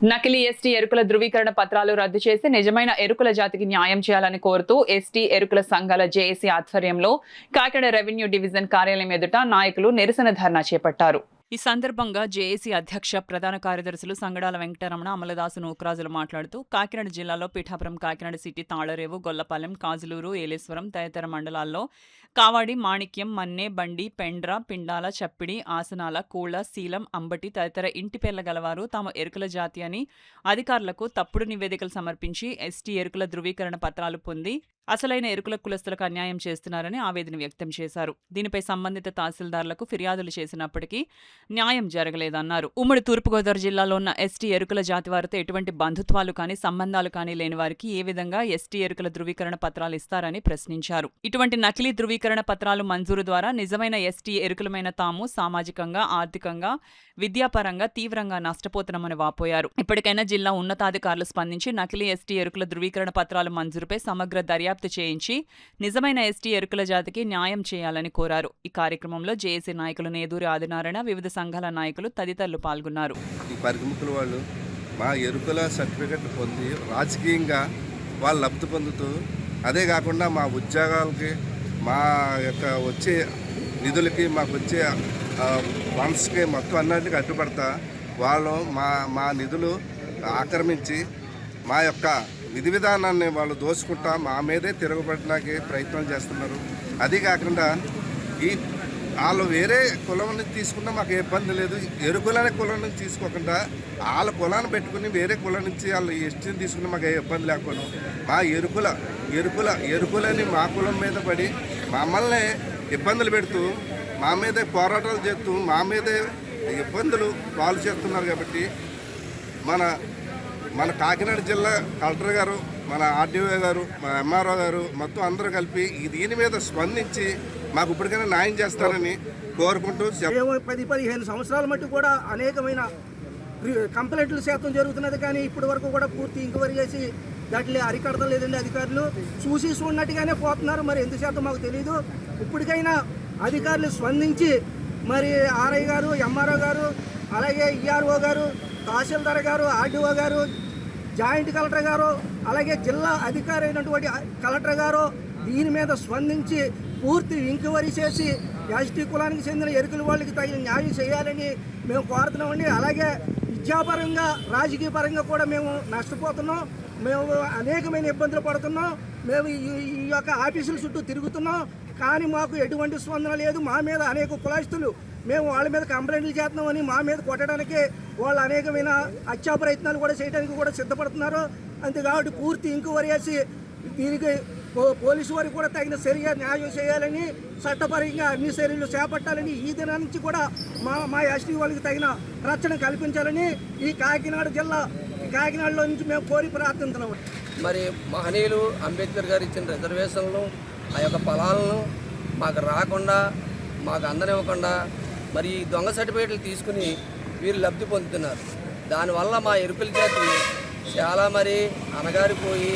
నకిలీ ఎస్టీ ఎరుకుల ధృవీకరణ పత్రాలు రద్దు చేసి నిజమైన ఎరుకుల జాతికి న్యాయం చేయాలని కోరుతూ ఎస్టీ ఎరుకుల సంఘాల జేఏసీ ఆధ్వర్యంలో కాకినాడ రెవెన్యూ డివిజన్ కార్యాలయం ఎదుట నాయకులు నిరసన ధర్నా చేపట్టారు. ఈ సందర్భంగా జేఏసీ అధ్యక్ష ప్రధాన కార్యదర్శులు సంగడాల వెంకటరమణ, అమలదాసు నూకరాజులు మాట్లాడుతూ కాకినాడ జిల్లాలో పిఠాపురం, కాకినాడ సిటీ, తాళరేవు, గొల్లపాలెం, కాజులూరు, ఏలేశ్వరం తదితర మండలాల్లో కావాడి, మాణిక్యం, మన్నె, బండి, పెండ్ర, పిండాల, చప్పిడి, ఆసనాల, కూళ, శీలం, అంబటి తదితర ఇంటి పేర్ల గలవారు తాము ఎరుకుల జాతి అని అధికారులకు తప్పుడు నివేదికలు సమర్పించి ఎస్టీ ఎరుకుల ధృవీకరణ పత్రాలు పొంది అసలైన ఎరుకుల కులస్తులకు అన్యాయం చేస్తున్నారని ఆవేదన వ్యక్తం చేశారు. దీనిపై సంబంధిత తహసీల్దార్లకు ఫిర్యాదులు చేసినప్పటికీ న్యాయం జరగలేదన్నారు. ఉమ్మడి తూర్పుగోదావరి జిల్లాలో ఉన్న ఎస్టీ ఎరుకుల జాతి వారితో ఎటువంటి బంధుత్వాలు కానీ సంబంధాలు కానీ లేని వారికి ఏ విధంగా ఎస్టీ ఎరుకుల ధృవీకరణ పత్రాలు ఇస్తారని ప్రశ్నించారు. ఇటువంటి నకిలీ ధృవీకరణ పత్రాలు మంజూరు ద్వారా నిజమైన ఎస్టీ ఎరుకులమైన తాము సామాజికంగా, ఆర్థికంగా, విద్యాపరంగా తీవ్రంగా నష్టపోతున్నామని వాపోయారు. ఇప్పటికైనా జిల్లా ఉన్నతాధికారులు స్పందించి నకిలీ ఎస్టీ ఎరుకుల ధృవీకరణ పత్రాలు మంజూరుపై సమగ్ర దర్యాప్తు చేయించి నిజమైన ఎస్టీ ఎరుకుల జాతికి న్యాయం చేయాలని కోరారు. ఈ కార్యక్రమంలో జేఏసీ నాయకులు నేదూరి ఆదినారాయణ, వివిధ సంఘాల నాయకులు తదితరులు పాల్గొన్నారు. ఈ పరిమితుల వాళ్ళు మా ఎరుకుల సర్టిఫికెట్ పొంది రాజకీయంగా వాళ్ళు లబ్ధి పొందుతూ, అదే కాకుండా మా ఉద్యోగాలకి, మా యొక్క వచ్చే నిధులకి, మాకు వచ్చే ఫండ్స్కి మొత్తం అన్నింటికి అడ్డుపడతా వాళ్ళు మా నిధులు ఆక్రమించి మా యొక్క విధి విధానాన్ని వాళ్ళు దోచుకుంటా మా మీదే తిరగబడడానికి ప్రయత్నం చేస్తున్నారు. అది కాకుండా వాళ్ళు వేరే కులం నుంచి తీసుకున్నా మాకు ఇబ్బంది లేదు. ఎరుకులనే కులం నుంచి తీసుకోకుండా వాళ్ళ కులాన్ని పెట్టుకుని వేరే కులం నుంచి వాళ్ళు ఎస్టీని తీసుకుని మాకు ఏ ఇబ్బంది లేకపోయినా మా ఎరుకులని మా కులం మీద పడి మమ్మల్ని ఇబ్బందులు పెడుతూ మా మీదే పోరాటాలు చేస్తూ మా మీదే ఇబ్బందులు పాలు చేస్తున్నారు. కాబట్టి మన కాకినాడ జిల్లా కలెక్టర్ గారు, మన ఆర్డీఓ గారు, మన ఎంఆర్ఓ గారు మొత్తం అందరూ కలిపి దీని మీద స్పందించి మాకు ఇప్పటికైనా న్యాయం చేస్తారని కోరుకుంటూ 10-15 సంవత్సరాల మట్టు కూడా అనేకమైన కంప్లైంట్ల శాతం జరుగుతున్నది. కానీ ఇప్పటి వరకు కూడా పూర్తి ఎంక్వైరీ చేసి దాంట్లో అరికడతం లేదండి. అధికారులు చూసి చూడనట్టుగానే పోతున్నారు. మరి ఎంత శాతం మాకు తెలియదు. ఇప్పటికైనా అధికారులు స్పందించి మరి ఆర్ఐ గారు, ఎంఆర్ఓ గారు, అలాగే ఈఆర్ఓ గారు, తహసీల్దార్ గారు, ఆర్డీఓ గారు, జాయింట్ కలెక్టర్ గారు, అలాగే జిల్లా అధికారి అయినటువంటి కలెక్టర్ గారు దీని మీద స్పందించి పూర్తి ఎంక్వైరీ చేసి ఎస్టీ కులానికి చెందిన ఎరుకుల వాళ్ళకి తగిన న్యాయం చేయాలని మేము కోరుతున్నామండి. అలాగే విద్యాపరంగా, రాజకీయ పరంగా కూడా మేము నష్టపోతున్నాం. మేము అనేకమైన ఇబ్బందులు పడుతున్నాం. మేము ఈ యొక్క ఆఫీసుల చుట్టూ తిరుగుతున్నాం. కానీ మాకు ఎటువంటి స్పందన లేదు. మా మీద అనేక కులాస్తులు మేము వాళ్ళ మీద కంప్లైంట్లు చేస్తున్నామని మా మీద కొట్టడానికి వాళ్ళు అనేకమైన హత్యా ప్రయత్నాలు కూడా చేయడానికి కూడా సిద్ధపడుతున్నారు. అంతే కాబట్టి పూర్తి ఎంక్వైరీ చేసి దీనికి పోలీసు వారికి కూడా తగిన చర్య న్యాయం చేయాలని, చట్టపరంగా అన్ని చర్యలు చేపట్టాలని, ఈ దినం నుంచి కూడా మా ఎస్టీ వాళ్ళకి తగిన రక్షణ కల్పించాలని ఈ కాకినాడలో నుంచి మేము కోరి ప్రార్థిస్తున్నాం. మరి మహనీయులు అంబేద్కర్ గారు ఇచ్చిన రిజర్వేషన్లు, ఆ యొక్క ఫలాలను మాకు రాకుండా, మాకు అందనివ్వకుండా మరి దొంగ సర్టిఫికేట్లు తీసుకుని వీరు లబ్ధి పొందుతున్నారు. దానివల్ల మా ఎరుకుల జాతి చాలా మరి అనగారిపోయి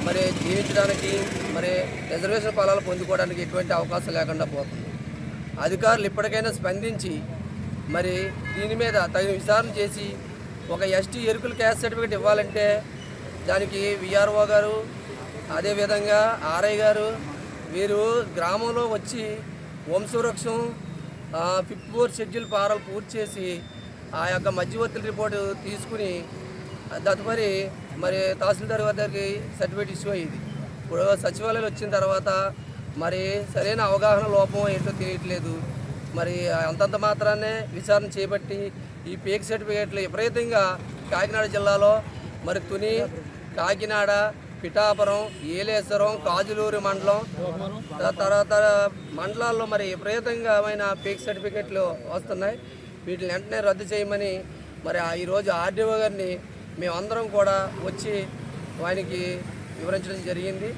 మరి జీవించడానికి, మరి రిజర్వేషన్ ఫలాలు పొందుకోవడానికి ఎటువంటి అవకాశం లేకుండా పోతుంది. అధికారులు ఇప్పటికైనా స్పందించి మరి దీని మీద తగిన విచారణ చేసి ఒక ఎస్టీ ఎరుకుల క్యాస్ట్ సర్టిఫికేట్ ఇవ్వాలంటే దానికి విఆర్ఓ గారు, అదేవిధంగా ఆర్ఐ గారు వీరు గ్రామంలో వచ్చి వంశవృక్షం 54 షెడ్యూల్ ఫారాలు పూర్తి చేసి ఆ యొక్క మధ్యవర్తుల రిపోర్టు తీసుకుని తదుపరి మరి తహసీల్దార్ గారికి సర్టిఫికేట్ ఇష్యూ అయ్యింది. ఇప్పుడు సచివాలయాలు వచ్చిన తర్వాత మరి సరైన అవగాహన లోపం ఏంటో తెలియట్లేదు. మరి అంతంత మాత్రాన్నే విచారణ చేపట్టి ఈ ఫేక్ సర్టిఫికేట్లు విపరీతంగా కాకినాడ జిల్లాలో మరి తుని, కాకినాడ, పిఠాపురం, ఏలేశ్వరం, కాజులూరు మండలం తర్వాత మండలాల్లో మరి విపరీతంగా ఫేక్ సర్టిఫికెట్లు వస్తున్నాయి. వీటిని వెంటనే రద్దు చేయమని మరి ఈరోజు ఆర్డీఓ గారిని మేమందరం కూడా వచ్చి ఆయనకి వివరించడం జరిగింది.